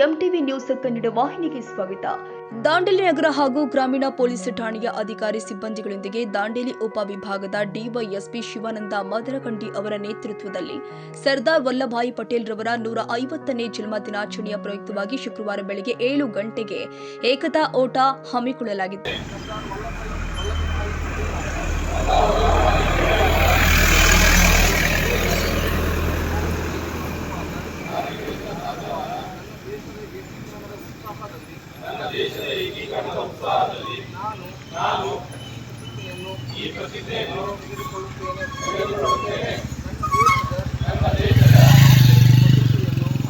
MTV news Kannada ವಾಹಿನಿಗೆ ಸ್ವಾಗತ. ದಾಂಡೇಲಿ ನಗರ ಹಾಗೂ ಗ್ರಾಮೀಣ ಪೊಲೀಸ್ ಠಾಣೆಯ ಅಧಿಕಾರಿ ಸಿಬ್ಬಂದಿಗಳೊಂದಿಗೆ ದಾಂಡೇಲಿ ಉಪವಿಭಾಗದ ಡಿವೈಎಸ್ಪಿ ಶಿವಾನಂದ ಮದರಕಂಡಿ ಅವರ ನೇತೃತ್ವದಲ್ಲಿ ಸರ್ದಾರ್ ವಲ್ಲಭಾಯಿ ಪಟೇಲ್ ರವರ 150ನೇ ಜನ್ಮ ದಿನಾಚರಣೆಯ ಪ್ರಯುಕ್ತವಾಗಿ ಶುಕ್ರವಾರ ಬೆಳಗ್ಗೆ 7 ಗಂಟೆಗೆ ಏಕತಾ ಓಟ ಹಮ್ಮಿಕೊಳ್ಳಲಾಗಿತ್ತು. ನನ್ನ ದೇಶದ ಏಕೀಕರಣದ ಉತ್ಸಾಹದಲ್ಲಿ ನಾನು ಈ ಪ್ರತಿಜ್ಞೆಯನ್ನು ತೆಗೆದುಕೊಳ್ಳುತ್ತೇನೆ. ನನ್ನ ದೇಶದ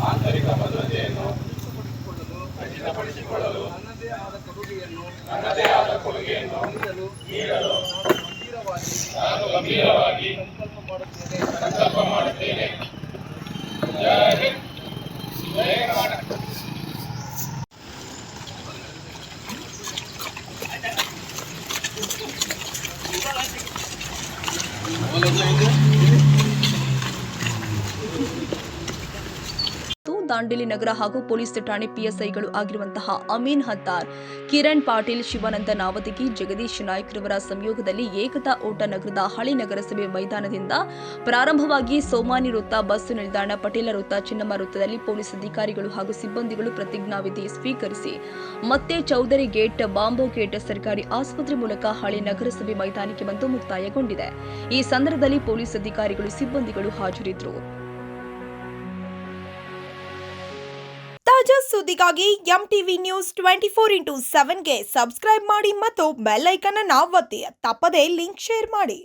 ಆಂತರಿಕ ಭದ್ರತೆಯನ್ನು ಖಚಿತಪಡಿಸಿಕೊಳ್ಳಲು ನನ್ನದೇ ಆದ ಕೊಡುಗೆಯನ್ನು ನೀಡಲು ನಾನು ಗಂಭೀರವಾಗಿ ಸಂಕಲ್ಪ ಮಾಡುತ್ತೇನೆ. ಜೈ ಹಿಂದ್, ಜೈ ಕರ್ನಾಟಕ. ದಾಂಡೇಲಿ ನಗರ ಹಾಗೂ ಪೊಲೀಸ್ ಠಾಣೆ ಪಿಎಸ್ಐಗಳು ಆಗಿರುವಂತಹ ಅಮೀನ್ ಹತ್ತಾರ್, ಕಿರಣ್ ಪಾಟೀಲ್, ಶಿವಾನಂದ ನಾವದಗಿ, ಜಗದೀಶ್ ನಾಯ್ಕ್ ರವರ ಸಂಯೋಗದಲ್ಲಿ ಏಕತಾ ಓಟ ನಗರದ ಹಳೆ ನಗರಸಭೆ ಮೈದಾನದಿಂದ ಪ್ರಾರಂಭವಾಗಿ ಸೋಮಾನಿ ವೃತ್ತ, ಬಸ್ ನಿಲ್ದಾಣ, ಪಟೇಲ ವೃತ್ತ, ಚಿನ್ನಮ್ಮ ವೃತ್ತದಲ್ಲಿ ಪೊಲೀಸ್ ಅಧಿಕಾರಿಗಳು ಹಾಗೂ ಸಿಬ್ಬಂದಿಗಳು ಪ್ರತಿಜ್ಞಾವಿಧಿ ಸ್ವೀಕರಿಸಿ ಮತ್ತೆ ಚೌಧರಿ ಗೇಟ್, ಬಾಂಬೋ ಗೇಟ್ ಸರ್ಕಾರಿ ಆಸ್ಪತ್ರೆ ಮೂಲಕ ಹಳೆ ನಗರಸಭೆ ಮೈದಾನಕ್ಕೆ ಬಂದು ಮುಕ್ತಾಯಗೊಂಡಿದೆ. ಈ ಸಂದರ್ಭದಲ್ಲಿ ಪೊಲೀಸ್ ಅಧಿಕಾರಿಗಳು, ಸಿಬ್ಬಂದಿಗಳು ಹಾಜರಿದ್ದರು. ತಾಜಾ ಸುದ್ದಿಗಾಗಿ ಎಂಟಿವಿ ನ್ಯೂಸ್ 24x7ಗೆ ಸಬ್ಸ್ಕ್ರೈಬ್ ಮಾಡಿ ಮತ್ತು ಬೆಲ್ ಐಕಾನ್ ಅನ್ನು ಒತ್ತಿ. ತಪ್ಪದೇ ಲಿಂಕ್ ಶೇರ್ ಮಾಡಿ.